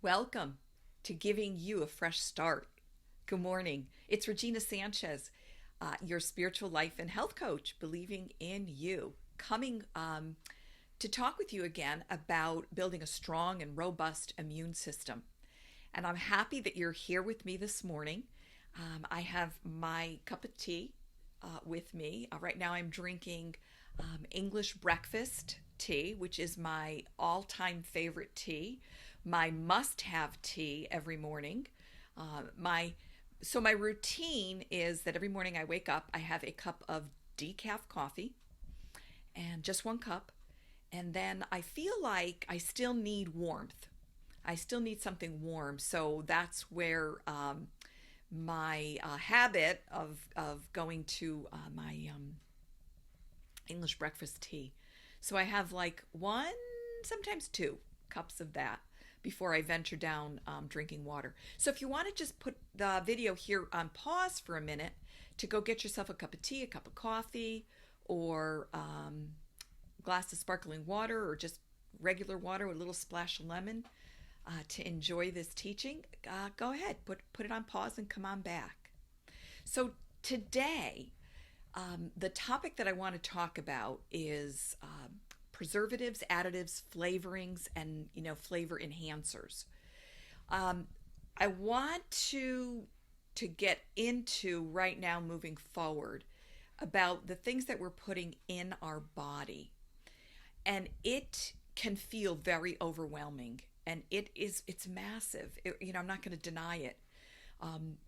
Welcome to Giving You a Fresh Start. Good morning. It's Regina Sanchez, your spiritual life and health coach, believing in you, coming to talk with you again about building a strong and robust immune system. And I'm happy that you're here with me this morning. I have my cup of tea with me. Right now, I'm drinking English breakfast tea, which is my all-time favorite tea, my must-have tea every morning. My routine is that every morning I wake up, I have a cup of decaf coffee, and just one cup, and then I feel like I still need warmth. I still need something warm, so that's where my habit of going to my English breakfast tea. So I have like one, sometimes two cups of that before I venture down drinking water. So if you want to just put the video here on pause for a minute to go get yourself a cup of tea, a cup of coffee, or a glass of sparkling water, or just regular water with a little splash of lemon to enjoy this teaching, go ahead, put it on pause and come on back. So today, the topic that I want to talk about is preservatives, additives, flavorings, and flavor enhancers. I want to get into right now, moving forward, about the things that we're putting in our body, and it can feel very overwhelming, and it's massive. I'm not going to deny it.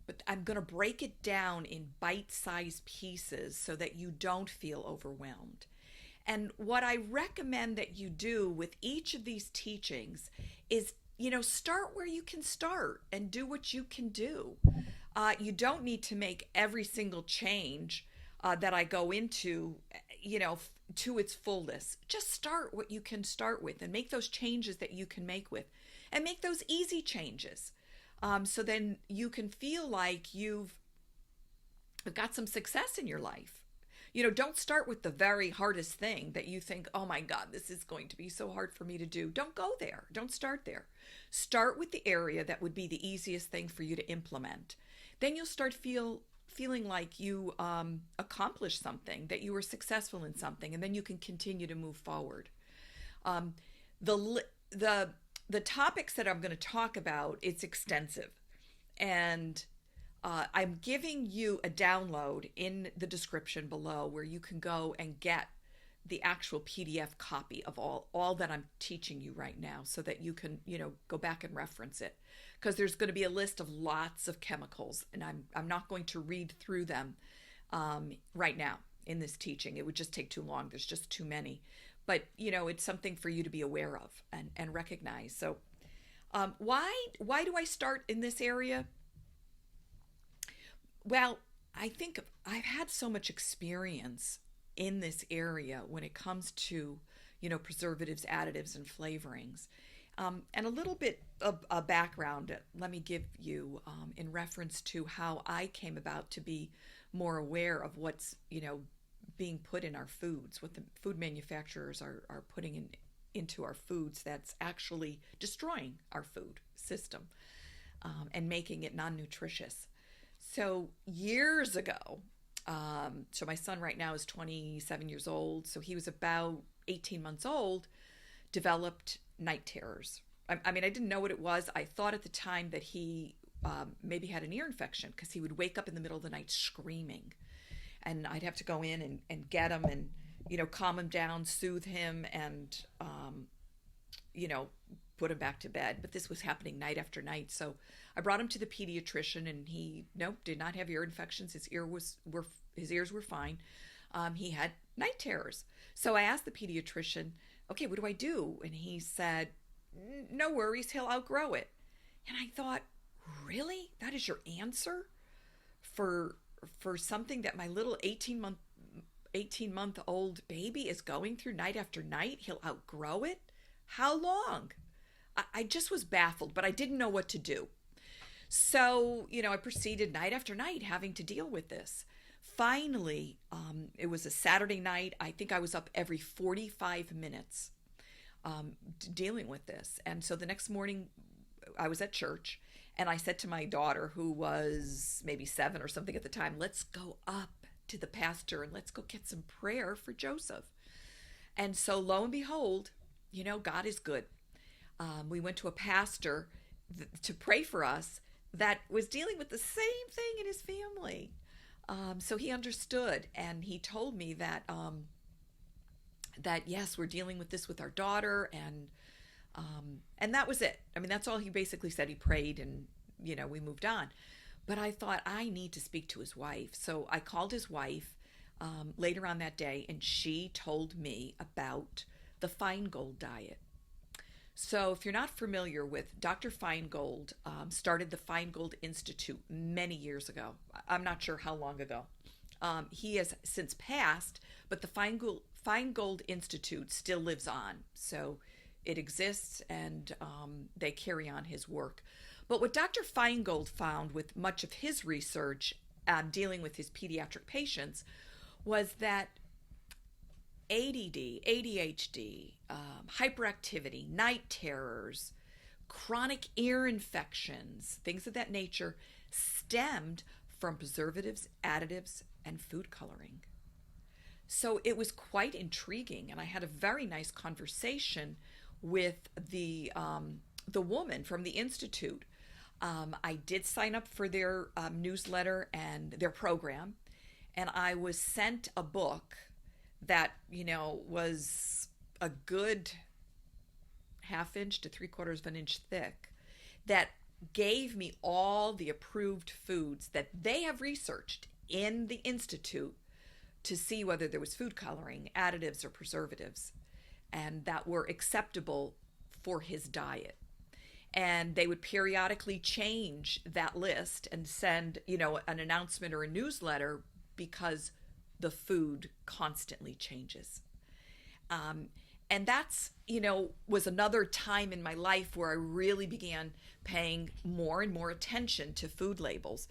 But I'm going to break it down in bite-sized pieces so that you don't feel overwhelmed. And what I recommend that you do with each of these teachings is, start where you can start and do what you can do. You don't need to make every single change that I go into, to its fullness. Just start what you can start with and make those changes that you can make with, and make those easy changes. So then you can feel like you've got some success in your life. Don't start with the very hardest thing that you think, oh my God, this is going to be so hard for me to do. Don't go there. Don't start there. Start with the area that would be the easiest thing for you to implement. Then you'll start feeling like you accomplished something, that you were successful in something, and then you can continue to move forward. The topics that I'm going to talk about, it's extensive, and I'm giving you a download in the description below where you can go and get the actual PDF copy of all that I'm teaching you right now, so that you can go back and reference it, because there's going to be a list of lots of chemicals, and I'm not going to read through them right now in this teaching. It would just take too long. There's just too many. But, it's something for you to be aware of and recognize. So why do I start in this area? Well, I think I've had so much experience in this area when it comes to, preservatives, additives, and flavorings. And a little bit of a background, let me give you in reference to how I came about to be more aware of what's, being put in our foods, what the food manufacturers are putting into our foods that's actually destroying our food system and making it non-nutritious. So years ago, so my son right now is 27 years old, so he was about 18 months old, developed night terrors. I mean, I didn't know what it was. I thought at the time that he maybe had an ear infection, because he would wake up in the middle of the night screaming. And I'd have to go in and get him and, calm him down, soothe him, and, put him back to bed. But this was happening night after night. So I brought him to the pediatrician, and he, did not have ear infections. His ears were fine. He had night terrors. So I asked the pediatrician, okay, what do I do? And he said, no worries, he'll outgrow it. And I thought, really? That is your answer for something that my little 18-month-old baby is going through night after night? He'll outgrow it? How long? I just was baffled, but I didn't know what to do. So, I proceeded night after night having to deal with this. Finally, it was a Saturday night. I think I was up every 45 minutes dealing with this. And so the next morning, I was at church, and I said to my daughter, who was maybe 7 or something at the time, let's go up to the pastor and let's go get some prayer for Joseph. And so lo and behold, God is good. We went to a pastor to pray for us that was dealing with the same thing in his family. So he understood, and he told me that yes, we're dealing with this with our daughter, and that was it. I mean, that's all he basically said. He prayed, and we moved on. But I thought, I need to speak to his wife. So I called his wife later on that day, and she told me about the Feingold Diet. So if you're not familiar with Dr. Feingold, started the Feingold Institute many years ago. I'm not sure how long ago. He has since passed, but the Feingold Institute still lives on. So it exists, and they carry on his work. But what Dr. Feingold found with much of his research dealing with his pediatric patients was that ADD, ADHD, hyperactivity, night terrors, chronic ear infections, things of that nature stemmed from preservatives, additives, and food coloring. So it was quite intriguing, and I had a very nice conversation with the woman from the Institute. I did sign up for their newsletter and their program, and I was sent a book that, was a good 1/2 inch to 3/4 of an inch thick, that gave me all the approved foods that they have researched in the Institute to see whether there was food coloring, additives, or preservatives, and that were acceptable for his diet. And they would periodically change that list and send, an announcement or a newsletter, because the food constantly changes. And that's, was another time in my life where I really began paying more and more attention to food labels.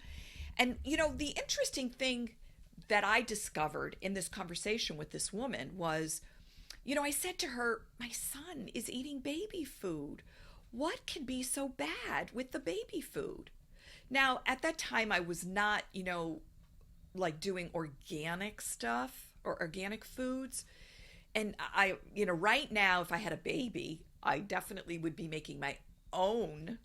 And, the interesting thing that I discovered in this conversation with this woman was, I said to her, my son is eating baby food. What can be so bad with the baby food? Now, at that time, I was not, like doing organic stuff or organic foods. And I, right now, if I had a baby, I definitely would be making my own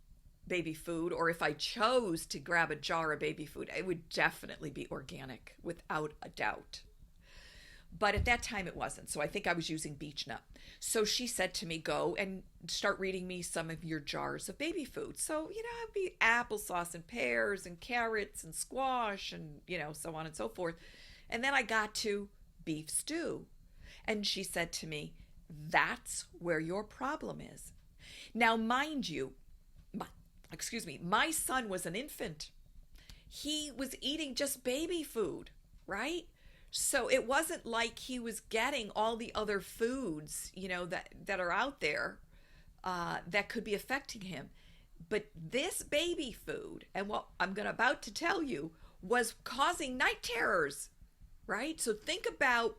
baby food. Or if I chose to grab a jar of baby food, it would definitely be organic, without a doubt. But at that time it wasn't. So I think I was using beech nut. So she said to me, go and start reading me some of your jars of baby food. So, it'd be applesauce and pears and carrots and squash and, so on and so forth. And then I got to beef stew. And she said to me, that's where your problem is. Now, mind you, my son was an infant. He was eating just baby food, right? So it wasn't like he was getting all the other foods, that are out there that could be affecting him. But this baby food, and what I'm about to tell you, was causing night terrors, right? So think about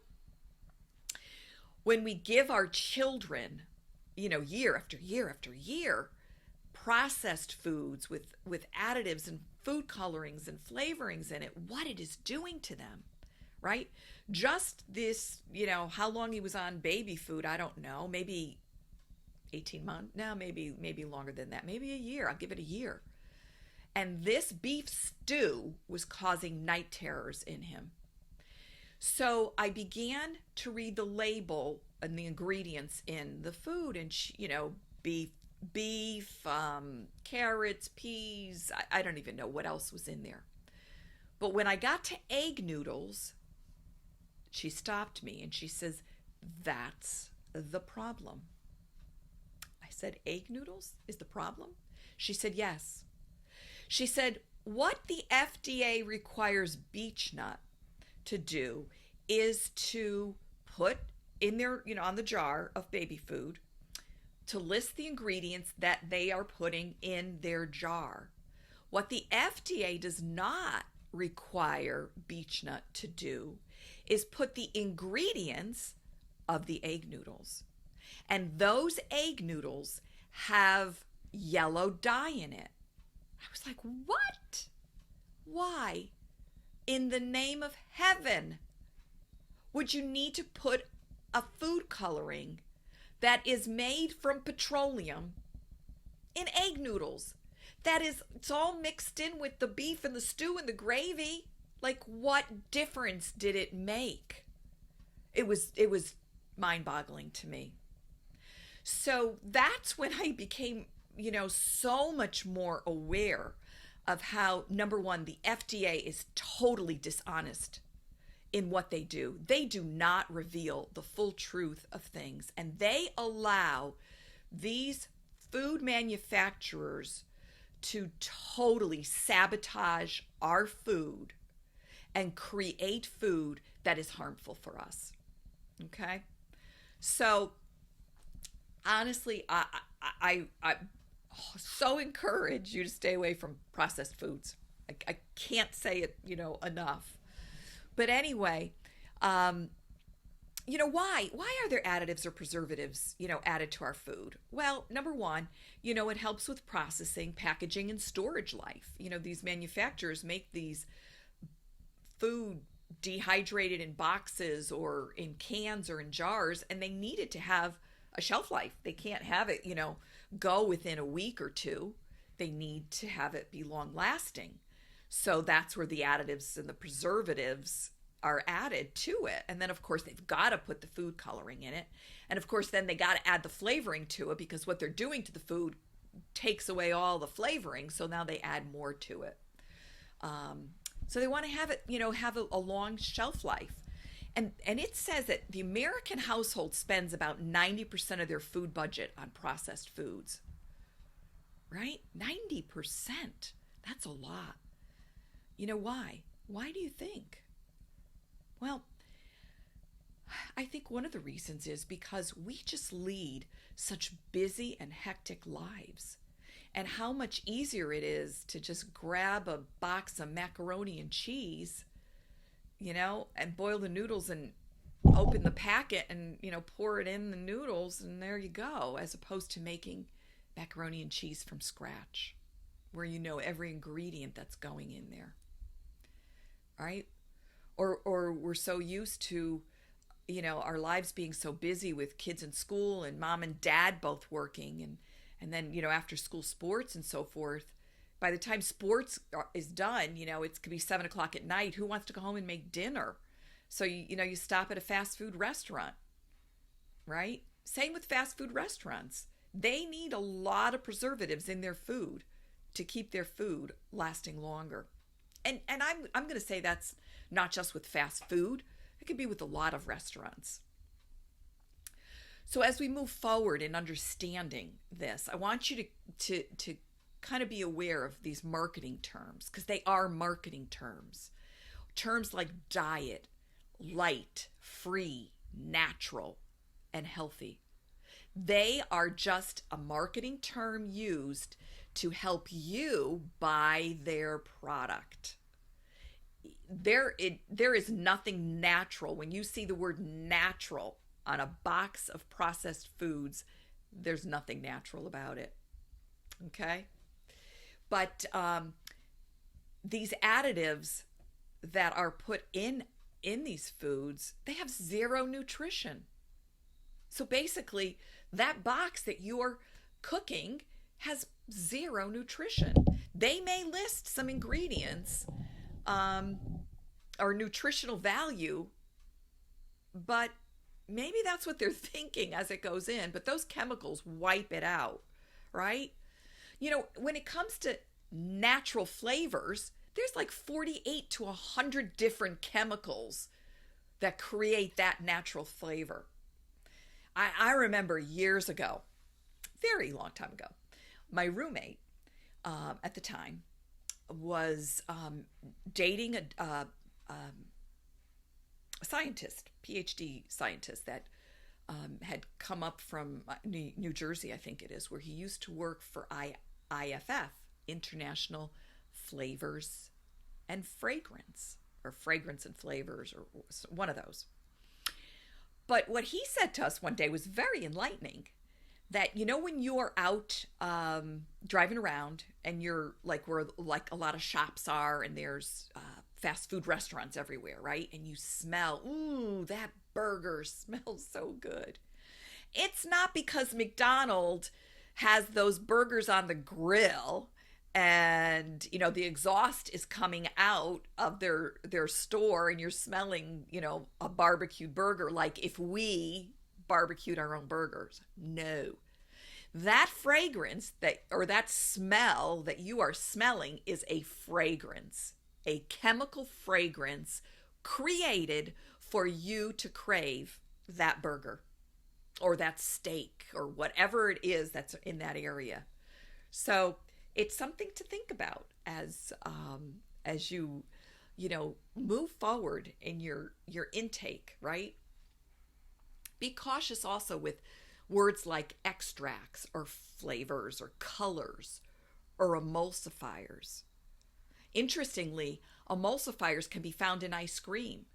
when we give our children, year after year after year, processed foods with additives and food colorings and flavorings in it, what it is doing to them. Right? Just this, how long he was on baby food, I don't know, maybe 18 months, no, maybe longer than that, maybe a year, I'll give it a year. And this beef stew was causing night terrors in him. So I began to read the label and the ingredients in the food, and, beef, carrots, peas, I don't even know what else was in there. But when I got to egg noodles, she stopped me and she says, that's the problem. I said, egg noodles is the problem? She said, yes. She said, what the FDA requires beech nut to do is to put in their, on the jar of baby food, to list the ingredients that they are putting in their jar. What the FDA does not require beech nut to do is put the ingredients of the egg noodles. And those egg noodles have yellow dye in it. I was like, what? Why, in the name of heaven, would you need to put a food coloring that is made from petroleum in egg noodles? It's all mixed in with the beef and the stew and the gravy. Like, what difference did it make? It was mind-boggling to me. So that's when I became, so much more aware of how, number one, the FDA is totally dishonest in what they do. They do not reveal the full truth of things, and they allow these food manufacturers to totally sabotage our food and create food that is harmful for us. Okay? So honestly, I so encourage you to stay away from processed foods. I can't say it, enough. But anyway, why? Why are there additives or preservatives, added to our food? Well, number one, it helps with processing, packaging, and storage life. These manufacturers make these food dehydrated in boxes or in cans or in jars, and they need it to have a shelf life. They can't have it, go within a week or two. They need to have it be long lasting. So that's where the additives and the preservatives are added to it. And then, of course, they've got to put the food coloring in it. And, of course, then they got to add the flavoring to it, because what they're doing to the food takes away all the flavoring. So now they add more to it. So they want to have it, have a long shelf life. And it says that the American household spends about 90% of their food budget on processed foods. Right? 90%. That's a lot. Why? Why do you think? Well, I think one of the reasons is because we just lead such busy and hectic lives. And how much easier it is to just grab a box of macaroni and cheese, and boil the noodles and open the packet and, pour it in the noodles, and there you go, as opposed to making macaroni and cheese from scratch, where every ingredient that's going in there. Right? Or we're so used to, our lives being so busy with kids in school and mom and dad both working, and then, after school sports and so forth. By the time sports is done, it could be 7 o'clock at night. Who wants to go home and make dinner? So, you stop at a fast food restaurant, right? Same with fast food restaurants. They need a lot of preservatives in their food to keep their food lasting longer. And I'm going to say that's not just with fast food. It could be with a lot of restaurants. So as we move forward in understanding this, I want you to kind of be aware of these marketing terms, because they are marketing terms. Terms like diet, light, free, natural, and healthy. They are just a marketing term used to help you buy their product. There is nothing natural. When you see the word natural on a box of processed foods, there's nothing natural about it. Okay? But these additives that are put in these foods, they have zero nutrition. So basically, that box that you're cooking has zero nutrition. They may list some ingredients or nutritional value, but maybe that's what they're thinking as it goes in, but those chemicals wipe it out, right? When it comes to natural flavors, there's like 48 to 100 different chemicals that create that natural flavor. I remember years ago, very long time ago, my roommate at the time was dating a scientist, PhD scientist that had come up from New Jersey, I think it is, where he used to work for IFF, International Flavors and Fragrance, or Fragrance and Flavors, or one of those. But what he said to us one day was very enlightening, that when you're out driving around and you're like where like a lot of shops are and there's fast food restaurants everywhere, right? And you smell, ooh, that burger smells so good. It's not because McDonald's has those burgers on the grill and the exhaust is coming out of their store and you're smelling a barbecued burger like if we barbecued our own burgers. No, that fragrance that smell that you are smelling is a fragrance, a chemical fragrance created for you to crave that burger or that steak or whatever it is that's in that area. So it's something to think about as you move forward in your intake, right? Be cautious also with words like extracts or flavors or colors or emulsifiers. Interestingly, emulsifiers can be found in ice cream.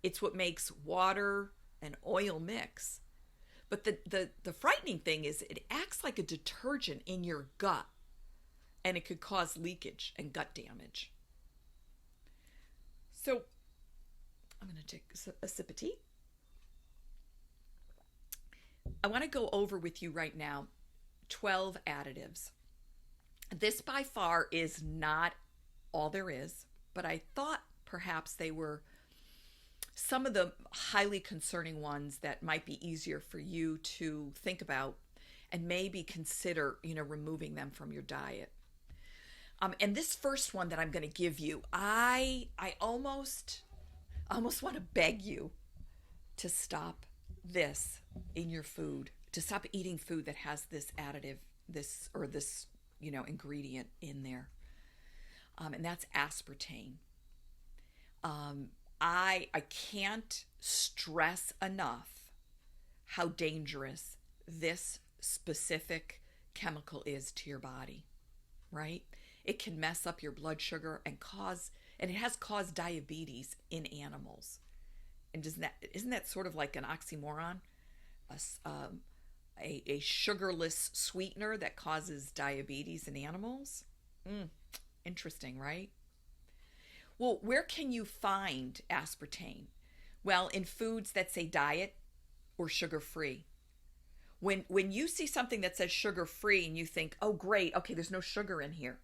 It's what makes water and oil mix. But the frightening thing is it acts like a detergent in your gut, and it could cause leakage and gut damage. So I'm going to take a sip of tea. I want to go over with you right now 12 additives. This by far is not all there is, but I thought perhaps they were some of the highly concerning ones that might be easier for you to think about and maybe consider, removing them from your diet. And this first one that I'm going to give you, I almost want to beg you to stop this in your food, to stop eating food that has this additive, this ingredient in there. And that's aspartame. I can't stress enough how dangerous this specific chemical is to your body, right? It can mess up your blood sugar and it has caused diabetes in animals. And isn't that sort of like an oxymoron? A sugarless sweetener that causes diabetes in animals? Interesting, right? Well, where can you find aspartame? Well, in foods that say diet or sugar-free. When you see something that says sugar-free and you think, oh, great, okay, there's no sugar in here.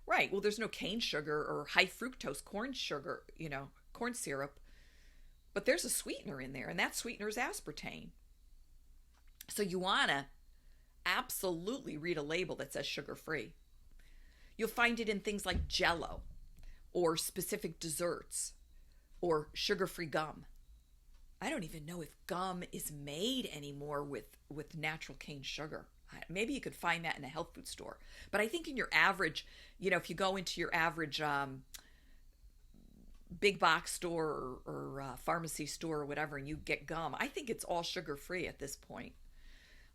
Right, well, there's no cane sugar or high fructose corn sugar, corn syrup. But there's a sweetener in there, and that sweetener is aspartame. So you want to absolutely read a label that says sugar-free. You'll find it in things like Jell-O or specific desserts or sugar-free gum. I don't even know if gum is made anymore with natural cane sugar. Maybe you could find that in a health food store. But I think in your average, if you go into your average big box store or pharmacy store or whatever and you get gum, I think it's all sugar-free at this point.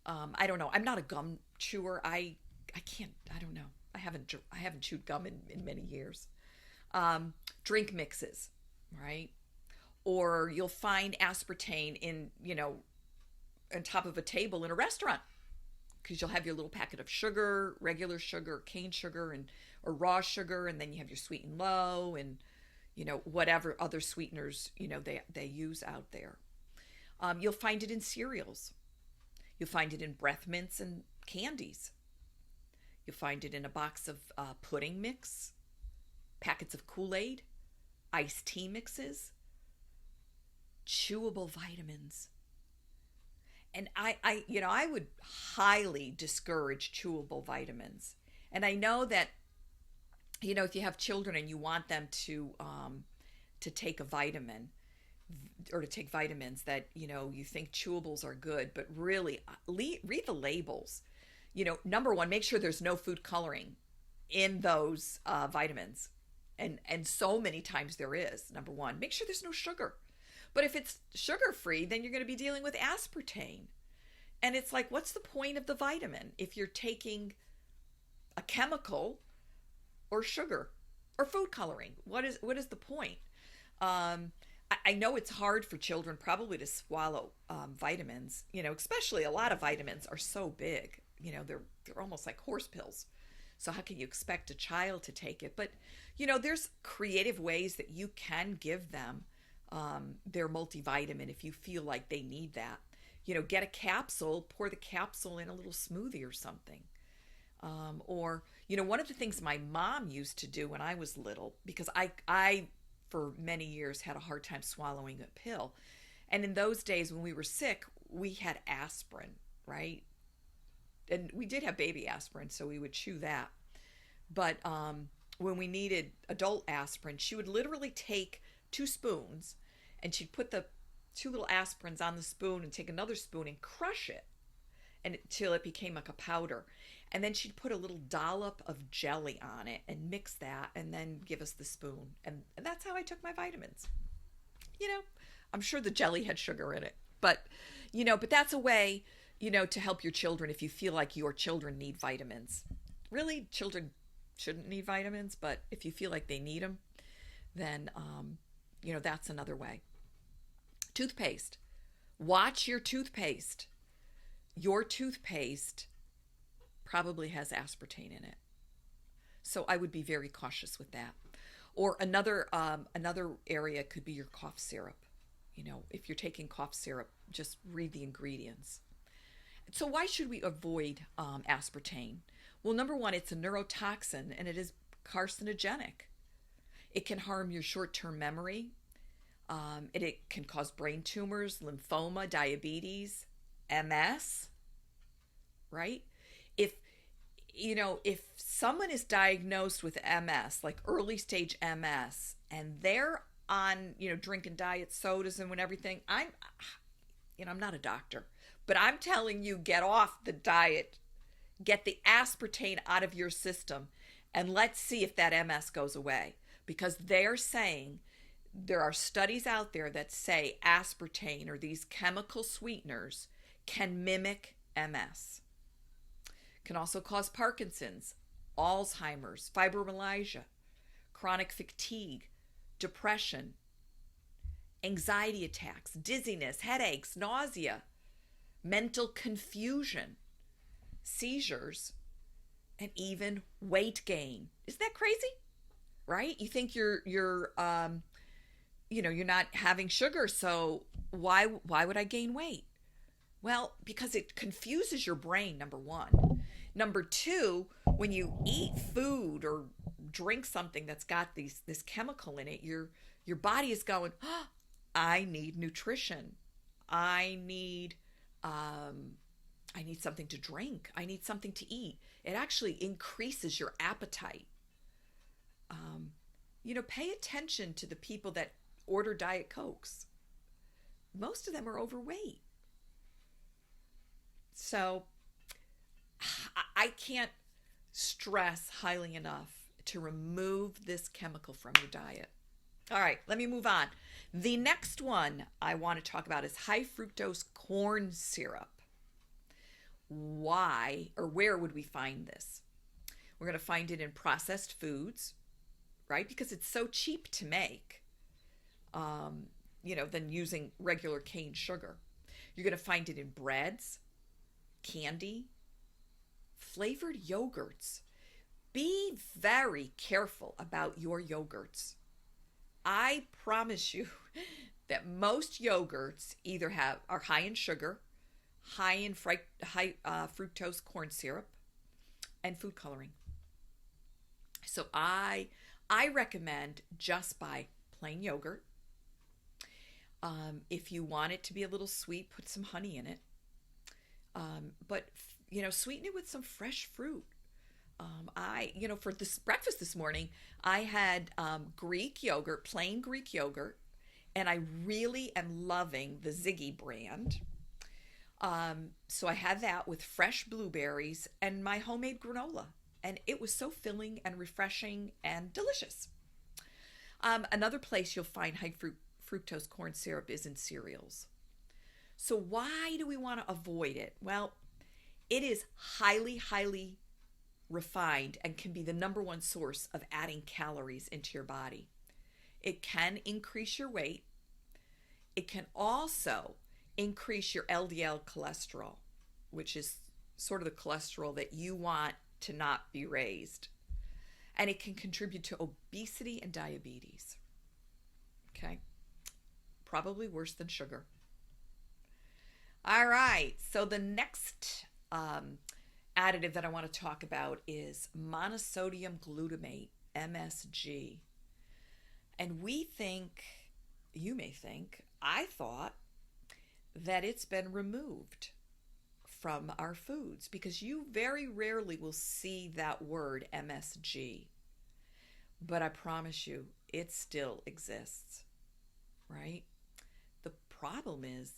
I don't know. I'm not a gum chewer. I don't know. I haven't chewed gum in many years. Drink mixes, right? Or you'll find aspartame on top of a table in a restaurant, because you'll have your little packet of sugar, regular sugar, cane sugar, or raw sugar, and then you have your sweet and low, and whatever other sweeteners they use out there. You'll find it in cereals. You'll find it in breath mints and candies. You'll find it in a box of pudding mix, packets of Kool-Aid, iced tea mixes, chewable vitamins. And I would highly discourage chewable vitamins. And I know that, if you have children and you want them to take a vitamin or to take vitamins, that, you think chewables are good, but really read the labels. Number one, make sure there's no food coloring in those vitamins. And so many times there is. Number one, make sure there's no sugar. But if it's sugar-free, then you're going to be dealing with aspartame. And it's like, what's the point of the vitamin if you're taking a chemical or sugar or food coloring? What is the point? I know it's hard for children probably to swallow vitamins, especially a lot of vitamins are so big. they're almost like horse pills. So how can you expect a child to take it? But there's creative ways that you can give them their multivitamin if you feel like they need that. Get a capsule, pour the capsule in a little smoothie or something. Or one of the things my mom used to do when I was little, because I for many years had a hard time swallowing a pill. And in those days when we were sick, we had aspirin, right? And we did have baby aspirin, so we would chew that. But when we needed adult aspirin, she would literally take 2 spoons and she'd put the 2 little aspirins on the spoon and take another spoon and crush it until it became like a powder. And then she'd put a little dollop of jelly on it and mix that and then give us the spoon. And that's how I took my vitamins. I'm sure the jelly had sugar in it. But that's a way, to help your children if you feel like your children need vitamins. Really, children shouldn't need vitamins, but if you feel like they need them, then, that's another way. Toothpaste. Watch your toothpaste. Your toothpaste probably has aspartame in it. So I would be very cautious with that. Or another area could be your cough syrup. If you're taking cough syrup, just read the ingredients. So why should we avoid aspartame? Well, number one, it's a neurotoxin and it is carcinogenic. It can harm your short-term memory. It can cause brain tumors, lymphoma, diabetes, MS, right? If someone is diagnosed with MS, like early stage MS, and they're on, drinking diet sodas and everything, I'm not a doctor, but I'm telling you, get off the diet, get the aspartame out of your system, and let's see if that MS goes away. Because they're saying, there are studies out there that say aspartame or these chemical sweeteners can mimic MS. Can also cause Parkinson's, Alzheimer's, fibromyalgia, chronic fatigue, depression, anxiety attacks, dizziness, headaches, nausea, mental confusion, seizures, and even weight gain. Isn't that crazy? Right? You think you're not having sugar, so why would I gain weight? Well, because it confuses your brain, number one. Number two, when you eat food or drink something that's got this chemical in it, your body is going, oh, I need nutrition. I need something to drink. I need something to eat. It actually increases your appetite. Pay attention to the people that order Diet Cokes. Most of them are overweight. So I can't stress highly enough to remove this chemical from your diet. All right, let me move on. The next one I want to talk about is high fructose corn syrup. Why or where would we find this? We're going to find it in processed foods, right? Because it's so cheap to make, than using regular cane sugar. You're going to find it in breads, candy, flavored yogurts. Be very careful about your yogurts. I promise you that most yogurts either are high in sugar, high in fructose corn syrup, and food coloring. So I recommend just buy plain yogurt. If you want it to be a little sweet, put some honey in it. But sweeten it with some fresh fruit. For this breakfast this morning, I had Greek yogurt, plain Greek yogurt, and I really am loving the Ziggy brand. So I had that with fresh blueberries and my homemade granola, and it was so filling and refreshing and delicious. Another place you'll find high fructose corn syrup is in cereals. So why do we want to avoid it? Well, it is highly, highly refined and can be the number one source of adding calories into your body. It can increase your weight. It can also increase your LDL cholesterol, which is sort of the cholesterol that you want to not be raised. And it can contribute to obesity and diabetes. Okay? Probably worse than sugar. All right, so the next additive that I want to talk about is Monosodium Glutamate Msg. And we think, you may think, I thought that it's been removed from our foods because you very rarely will see that word MSG. But I promise you, it still exists, right? The problem is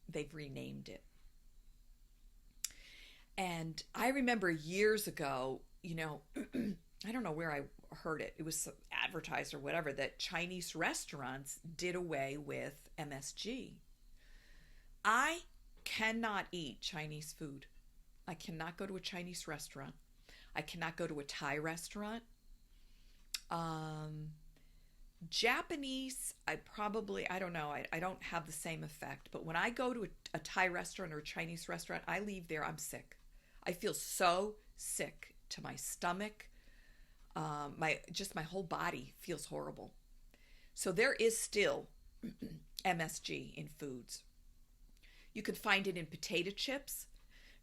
they've renamed it. And I remember years ago, I don't know where I heard it. It was advertised or whatever, that Chinese restaurants did away with MSG. I cannot eat Chinese food. I cannot go to a Chinese restaurant. I cannot go to a Thai restaurant. Japanese, I don't know. I don't have the same effect. But when I go to a Thai restaurant or a Chinese restaurant, I leave there, I'm sick. I feel so sick to my stomach. My whole body feels horrible. So there is still MSG in foods. You can find it in potato chips.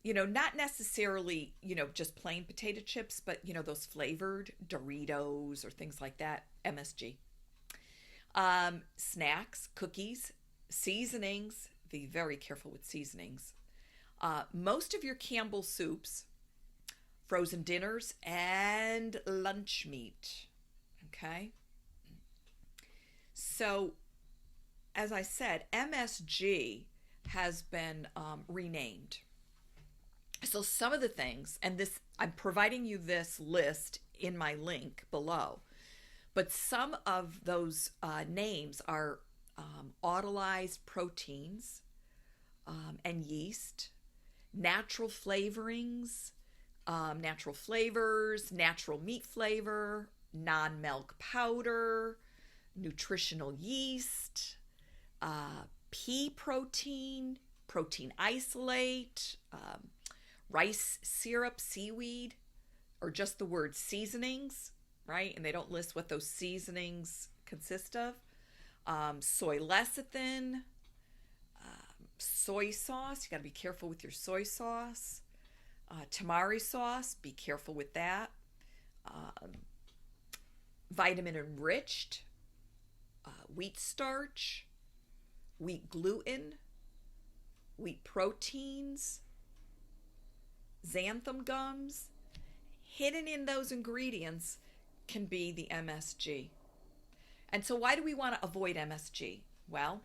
Not necessarily, just plain potato chips, but, those flavored Doritos or things like that, MSG. Snacks, cookies, seasonings. Be very careful with seasonings. Most of your Campbell's soups, frozen dinners, and lunch meat. Okay? So, as I said, MSG has been renamed. So some of the things, and this, I'm providing you this list in my link below, but some of those names are autolyzed proteins and yeast, natural flavorings, natural flavors, natural meat flavor, non-milk powder, nutritional yeast, pea protein, protein isolate, rice syrup, seaweed, or just the word seasonings, right? And they don't list what those seasonings consist of. Soy lecithin, soy sauce. You got to be careful with your soy sauce. Tamari sauce, be careful with that. Vitamin enriched, wheat starch, wheat gluten, wheat proteins, xanthan gums. Hidden in those ingredients can be the MSG. And so why do we want to avoid MSG? Well,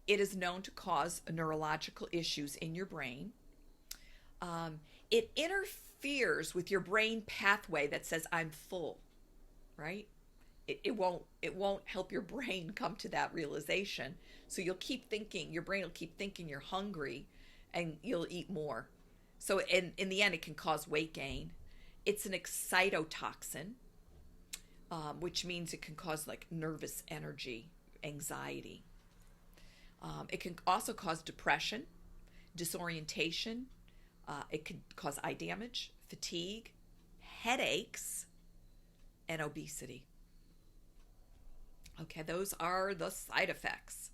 it is known to cause neurological issues in your brain. It interferes with your brain pathway that says I'm full, right? It won't help your brain come to that realization. So you'll keep thinking, your brain will keep thinking you're hungry and you'll eat more. So in the end, it can cause weight gain. It's an excitotoxin, which means it can cause like nervous energy, anxiety. It can also cause depression, disorientation. It can cause eye damage, fatigue, headaches, and obesity. Okay, those are the side effects.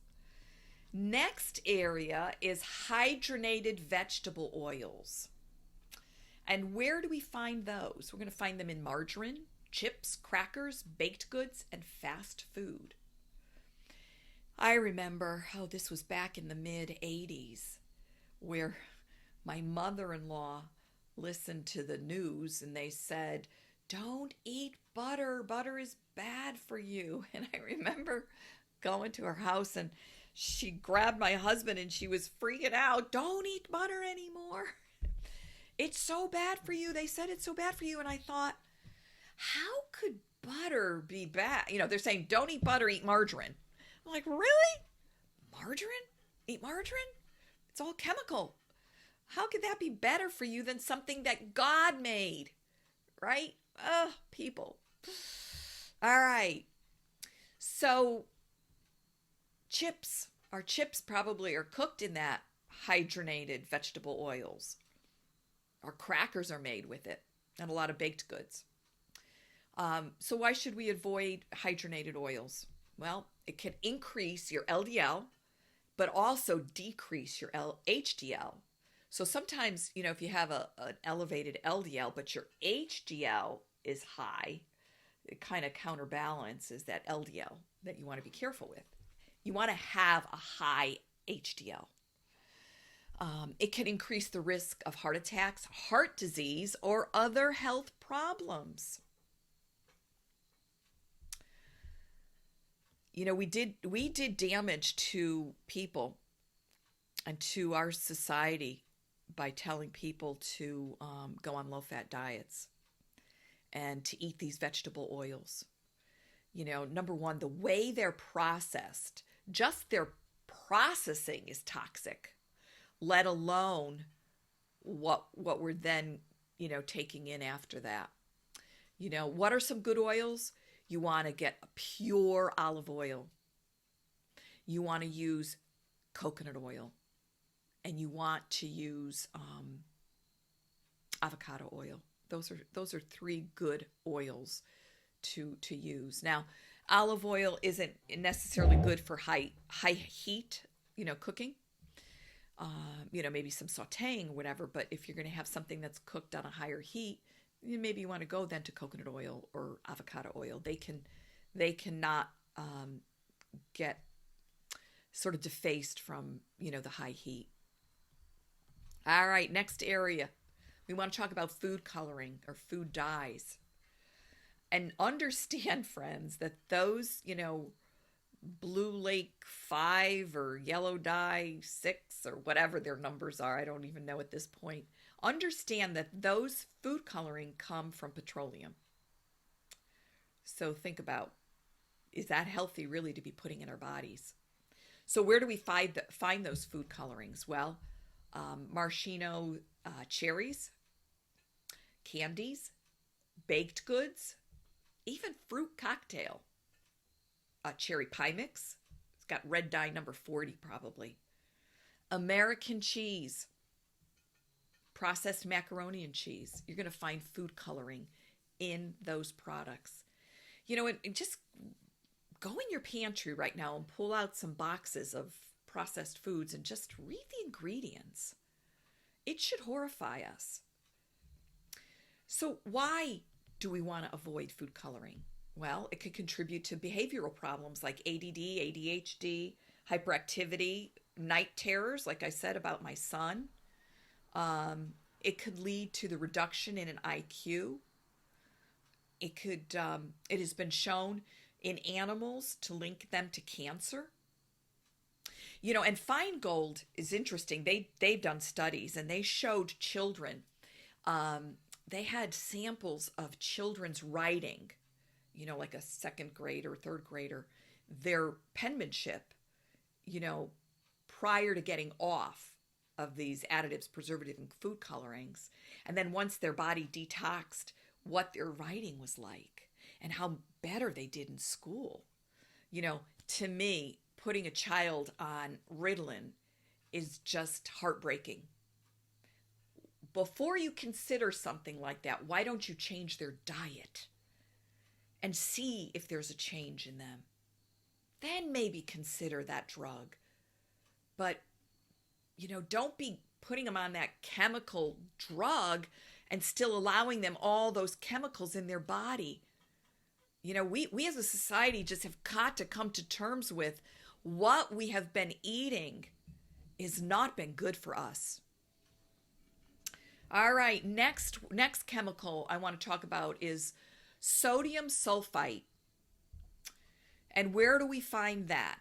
Next area is hydrogenated vegetable oils. And where do we find those? We're going to find them in margarine, chips, crackers, baked goods, and fast food. I remember, this was back in the mid-'80s, where my mother-in-law listened to the news and they said, don't eat butter. Butter is bad for you. And I remember going to her house and she grabbed my husband and she was freaking out. Don't eat butter anymore. It's so bad for you. They said it's so bad for you. And I thought, how could butter be bad? They're saying don't eat butter, eat margarine. I'm like, really? Margarine? Eat margarine? It's all chemical. How could that be better for you than something that God made? Right? Ugh, people. All right. So our chips probably are cooked in that hydrogenated vegetable oils. Our crackers are made with it, and a lot of baked goods. So why should we avoid hydrogenated oils? Well, it can increase your LDL, but also decrease your HDL. So sometimes, if you have an elevated LDL, but your HDL is high, it kind of counterbalances that LDL that you want to be careful with. You want to have a high HDL. It can increase the risk of heart attacks, heart disease, or other health problems. We did damage to people and to our society by telling people to go on low-fat diets and to eat these vegetable oils. Number one, the way they're processed, just their processing is toxic, let alone what we're then, taking in after that. What are some good oils? You want to get a pure olive oil. You want to use coconut oil. And you want to use avocado oil. Those are three good oils to use. Now, olive oil isn't necessarily good for high heat, cooking. Maybe some sautéing or whatever. But if you're going to have something that's cooked on a higher heat, maybe you want to go then to coconut oil or avocado oil. They cannot get sort of defaced from the high heat. All right, next area. We want to talk about food coloring or food dyes. And understand, friends, that those, Blue Lake 5 or Yellow Dye 6 or whatever their numbers are, I don't even know at this point. Understand that those food coloring come from petroleum. So think about, is that healthy really to be putting in our bodies? So where do we find those food colorings? Well, maraschino cherries, candies, baked goods, even fruit cocktail. Cherry pie mix. It's got red dye number 40 probably. American cheese. Processed macaroni and cheese. You're going to find food coloring in those products. And just go in your pantry right now and pull out some boxes of processed foods and just read the ingredients. It should horrify us. So why do we want to avoid food coloring? Well, it could contribute to behavioral problems like ADD, ADHD, hyperactivity, night terrors, like I said about my son. It could lead to the reduction in an IQ. It has been shown in animals to link them to cancer. And Feingold is interesting. They've done studies and they showed children. They had samples of children's writing, like a second grade or third grader, their penmanship, prior to getting off of these additives, preservative, and food colorings. And then once their body detoxed, what their writing was like and how better they did in school. To me, putting a child on Ritalin is just heartbreaking. Before you consider something like that, why don't you change their diet and see if there's a change in them? Then maybe consider that drug. But, don't be putting them on that chemical drug and still allowing them all those chemicals in their body. We as a society just have got to come to terms with what we have been eating has not been good for us. All right, next chemical I want to talk about is sodium sulfite. And where do we find that?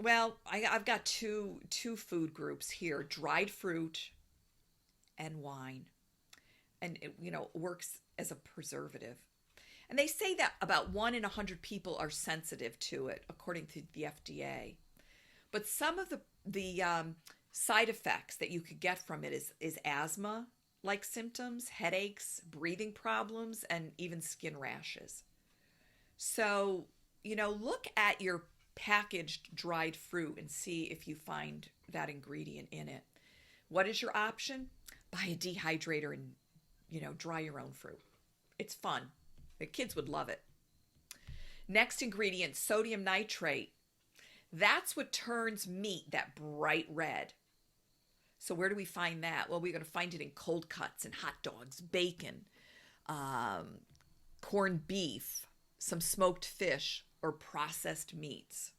Well, I've got two food groups here, dried fruit and wine. And it, works as a preservative. And they say that about 1 in 100 people are sensitive to it, according to the FDA. But some of the side effects that you could get from it is asthma-like symptoms, headaches, breathing problems, and even skin rashes. So, look at your packaged dried fruit and see if you find that ingredient in it. What is your option? Buy a dehydrator dry your own fruit. It's fun. The kids would love it. Next ingredient, sodium nitrate. That's what turns meat that bright red. So where do we find that? Well, we're going to find it in cold cuts and hot dogs, bacon, corned beef, some smoked fish, or processed meats.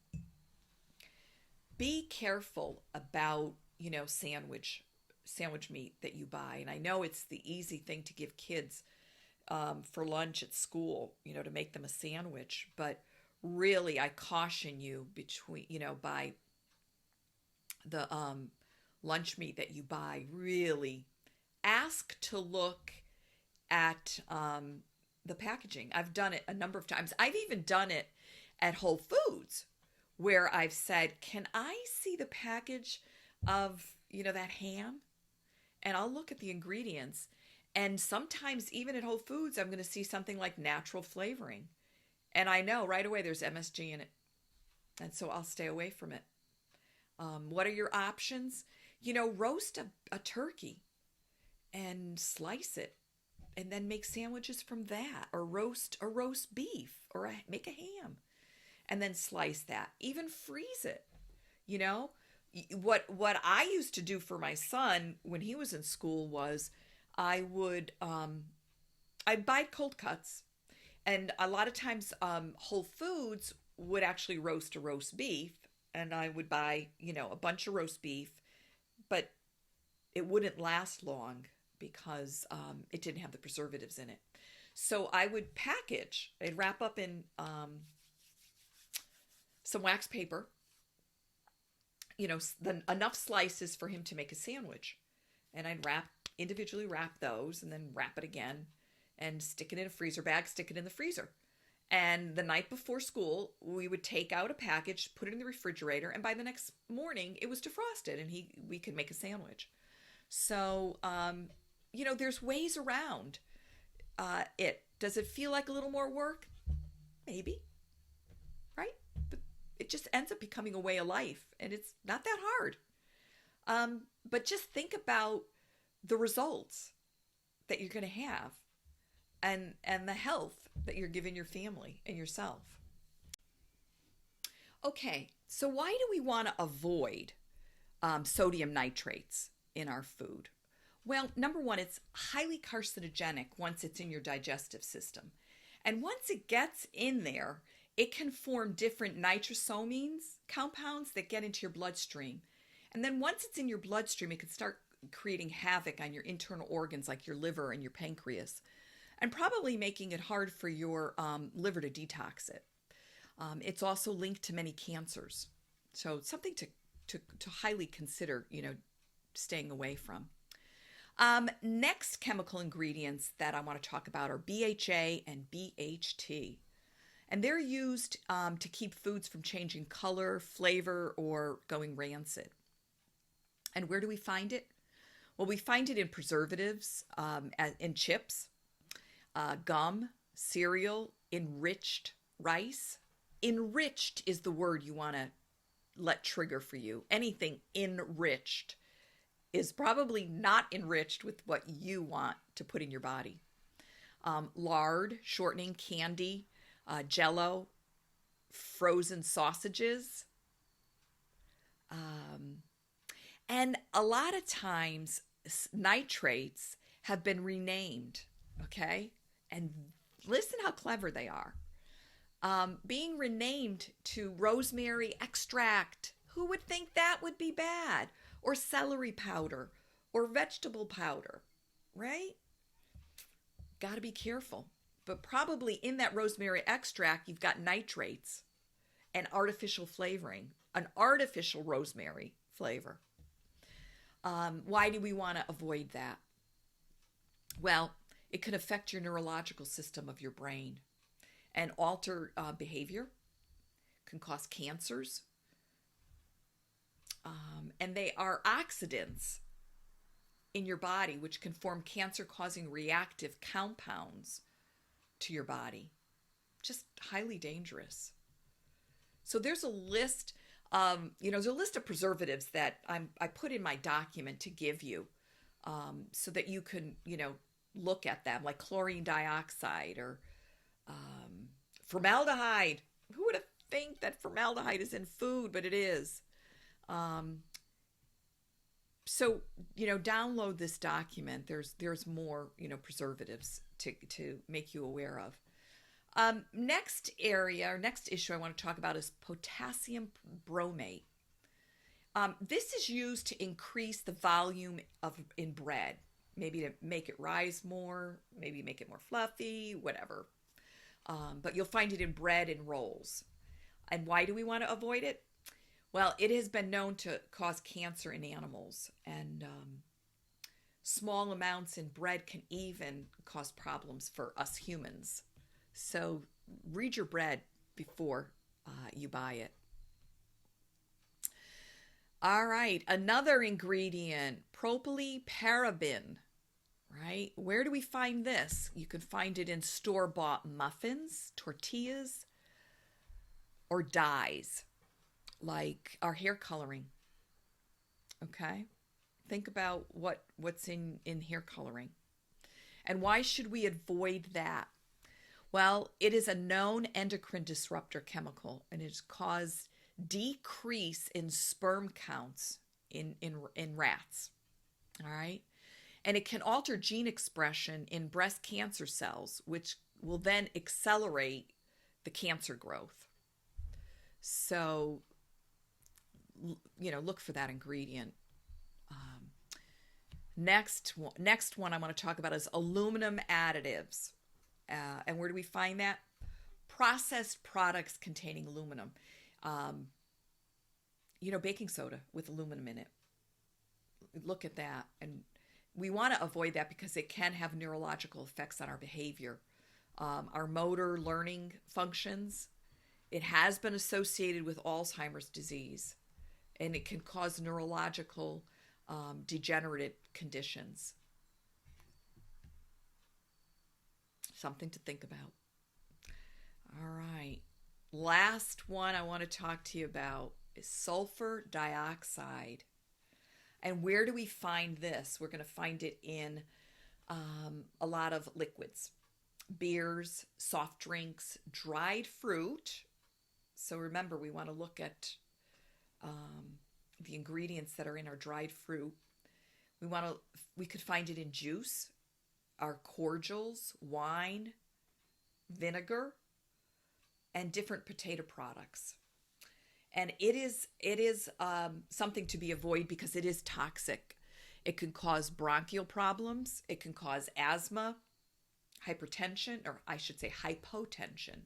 Be careful about, sandwich meat that you buy. And I know it's the easy thing to give kids for lunch at school, to make them a sandwich. But really, I caution you by the lunch meat that you buy, really ask to look at the packaging. I've done it a number of times. I've even done it at Whole Foods where I've said, can I see the package of, that ham? And I'll look at the ingredients. And sometimes even at Whole Foods, I'm going to see something like natural flavoring. And I know right away there's MSG in it. And so I'll stay away from it. What are your options? Roast a turkey and slice it and then make sandwiches from that, or roast a roast beef, or make a ham and then slice that. Even freeze it. What I used to do for my son when he was in school was I'd buy cold cuts, and a lot of times Whole Foods would actually roast a roast beef, and I would buy, a bunch of roast beef, but it wouldn't last long because it didn't have the preservatives in it. So I would package, I'd wrap up in some wax paper, enough slices for him to make a sandwich. And I'd individually wrap those, and then wrap it again and stick it in a freezer bag, stick it in the freezer. And the night before school, we would take out a package, put it in the refrigerator, and by the next morning, it was defrosted, and we could make a sandwich. So, there's ways around it. Does it feel like a little more work? Maybe, right? But it just ends up becoming a way of life, and it's not that hard. But just think about the results that you're going to have, and the health that you're giving your family and yourself. Okay, so why do we want to avoid sodium nitrates in our food? Well, number one, it's highly carcinogenic once it's in your digestive system. And once it gets in there, it can form different nitrosamines compounds that get into your bloodstream. And then once it's in your bloodstream, it can start creating havoc on your internal organs like your liver and your pancreas, and probably making it hard for your liver to detox it. It's also linked to many cancers. So something to highly consider, staying away from. Next chemical ingredients that I want to talk about are BHA and BHT. And they're used to keep foods from changing color, flavor, or going rancid. And where do we find it? Well, we find it in preservatives, in chips, gum, cereal, enriched rice. Enriched is the word you want to let trigger for you. Anything enriched is probably not enriched with what you want to put in your body. Lard, shortening, candy, Jell-O, frozen sausages. And a lot of times nitrates have been renamed, okay? And listen how clever they are. Being renamed to rosemary extract. Who would think that would be bad? Or celery powder or vegetable powder, right? Got to be careful. But probably in that rosemary extract, you've got nitrates and artificial flavoring, an artificial rosemary flavor. Why do we want to avoid that? Well, it can affect your neurological system of your brain and alter behavior, can cause cancers. And they are oxidants in your body, which can form cancer-causing reactive compounds to your body. Just highly dangerous. So there's a list, there's a list of preservatives that I put in my document to give you, so that you can, look at them, like chlorine dioxide or formaldehyde. Who would have think that formaldehyde is in food, but it is. Um, so download this document. There's more preservatives to make you aware of. Next area or next issue I want to talk about is potassium bromate. This is used to increase the volume in bread, maybe to make it rise more, maybe make it more fluffy, whatever. But you'll find it in bread and rolls. And why do we want to avoid it? Well, it has been known to cause cancer in animals, and small amounts in bread can even cause problems for us humans. So read your bread before you buy it. All right, another ingredient, propylparaben, right? Where do we find this? You can find it in store-bought muffins, tortillas, or dyes, like our hair coloring. Okay? Think about what's in hair coloring. And why should we avoid that? Well, it is a known endocrine disruptor chemical, and it's caused decrease in sperm counts in rats. All right? And it can alter gene expression in breast cancer cells, which will then accelerate the cancer growth. So, look for that ingredient. Next one I want to talk about is aluminum additives. And where do we find that? Processed products containing aluminum. Baking soda with aluminum in it. Look at that. And we want to avoid that because it can have neurological effects on our behavior, our motor learning functions. It has been associated with Alzheimer's disease, and it can cause neurological degenerative conditions. Something to think about. All right. Last one I want to talk to you about is sulfur dioxide. And where do we find this? We're going to find it in a lot of liquids, beers, soft drinks, dried fruit. So remember, we want to look at the ingredients that are in our dried fruit. We could find it in juice, our cordials, wine, vinegar, and different potato products. And it is something to be avoided because it is toxic. It can cause bronchial problems. It can cause asthma, hypertension, or I should say hypotension.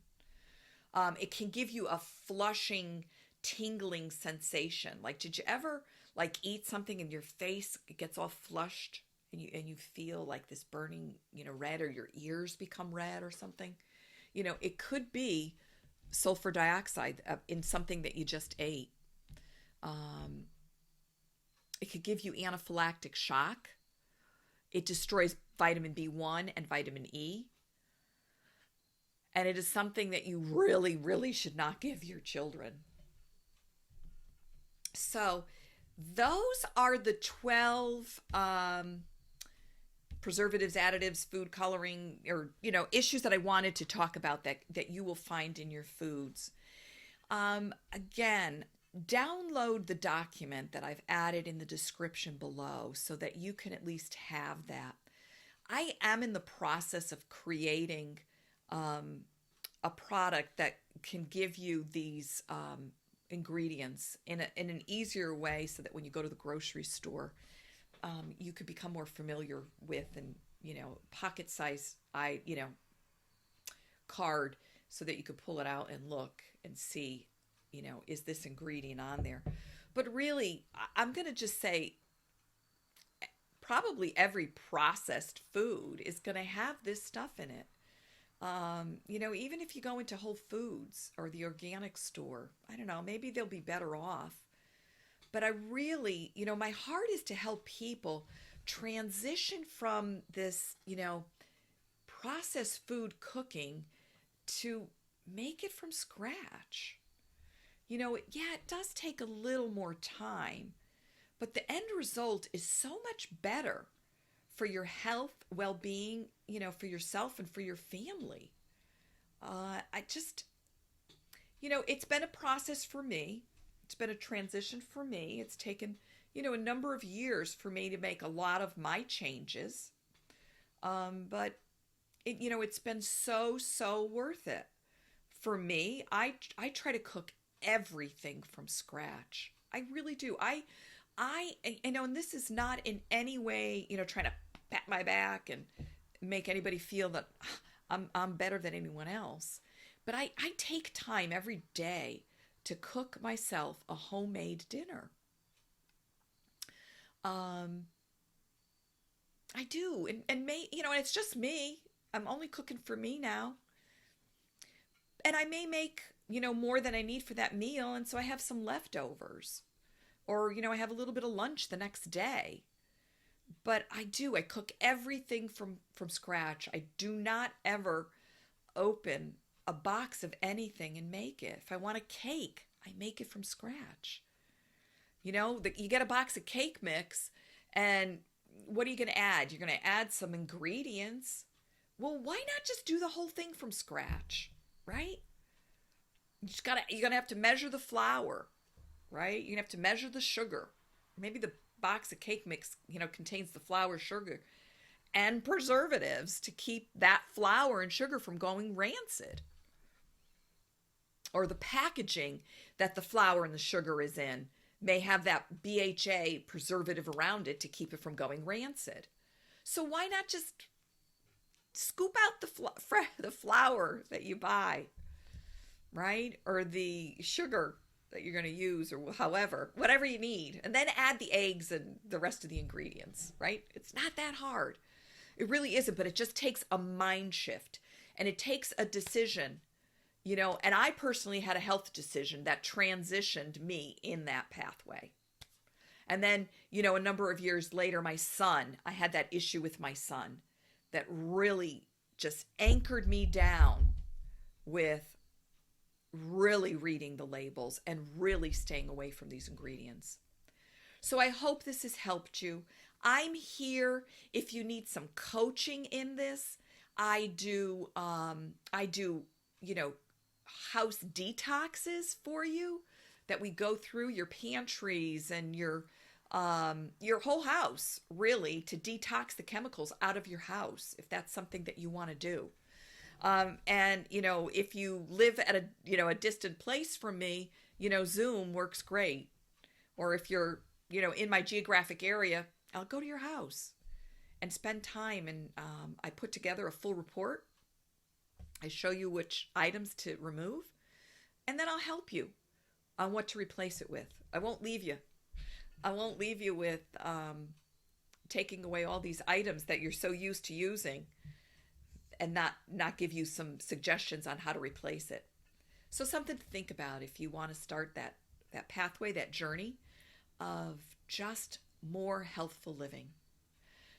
It can give you a flushing, tingling sensation. Like, did you ever eat something and your face gets all flushed and you feel like this burning, red, or your ears become red or something? It could be sulfur dioxide in something that you just ate. It could give you anaphylactic shock. It destroys vitamin B1 and vitamin E. And it is something that you really, really should not give your children. So those are the 12 preservatives, additives, food coloring, or, issues that I wanted to talk about that you will find in your foods. Again, download the document that I've added in the description below so that you can at least have that. I am in the process of creating a product that can give you these ingredients in an easier way so that when you go to the grocery store, you could become more familiar with, and pocket size card so that you could pull it out and look and see, is this ingredient on there? But really, I'm going to just say probably every processed food is going to have this stuff in it. Even if you go into Whole Foods or the organic store, I don't know, maybe they'll be better off. But I really, my heart is to help people transition from this, processed food cooking to make it from scratch. It does take a little more time, but the end result is so much better for your health, well-being, for yourself and for your family. I just, it's been a process for me. It's been a transition for me. It's taken, a number of years for me to make a lot of my changes. But it's been so worth it. For me, I try to cook everything from scratch. I really do. And this is not in any way, trying to pat my back and make anybody feel that I'm better than anyone else. But I take time every day to cook myself a homemade dinner. I do, and it's just me. I'm only cooking for me now. And I may make, more than I need for that meal, and so I have some leftovers. Or, I have a little bit of lunch the next day. But I cook everything from scratch. I do not ever open a box of anything and make it. If I want a cake, I make it from scratch. You get a box of cake mix, and what are you going to add? You're going to add some ingredients. Well, why not just do the whole thing from scratch, right? You're going to have to measure the flour, right? You're going to have to measure the sugar. Maybe the box of cake mix, contains the flour, sugar, and preservatives to keep that flour and sugar from going rancid. Or the packaging that the flour and the sugar is in may have that BHA preservative around it to keep it from going rancid. So why not just scoop out the flour that you buy, right? Or the sugar that you're going to use, or whatever you need, and then add the eggs and the rest of the ingredients, right? It's not that hard. It really isn't, but it just takes a mind shift, and it takes a decision, and I personally had a health decision that transitioned me in that pathway. And then, a number of years later, I had that issue with my son that really just anchored me down with really reading the labels and really staying away from these ingredients. So I hope this has helped you. I'm here if you need some coaching in this. I do house detoxes for you, that we go through your pantries and your whole house, really, to detox the chemicals out of your house, if that's something that you want to do. And if you live at a distant place from me, Zoom works great. Or if you're, in my geographic area, I'll go to your house and spend time. And I put together a full report. I show you which items to remove, and then I'll help you on what to replace it with. I won't leave you. I won't leave you with taking away all these items that you're so used to using, and not give you some suggestions on how to replace it. So something to think about if you want to start that pathway, that journey of just more healthful living.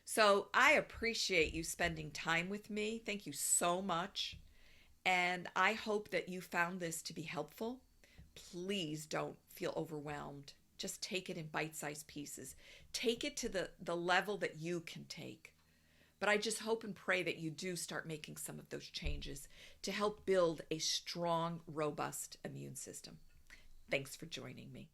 So I appreciate you spending time with me. Thank you so much. And I hope that you found this to be helpful. Please don't feel overwhelmed. Just take it in bite-sized pieces. Take it to the level that you can take. But I just hope and pray that you do start making some of those changes to help build a strong, robust immune system. Thanks for joining me.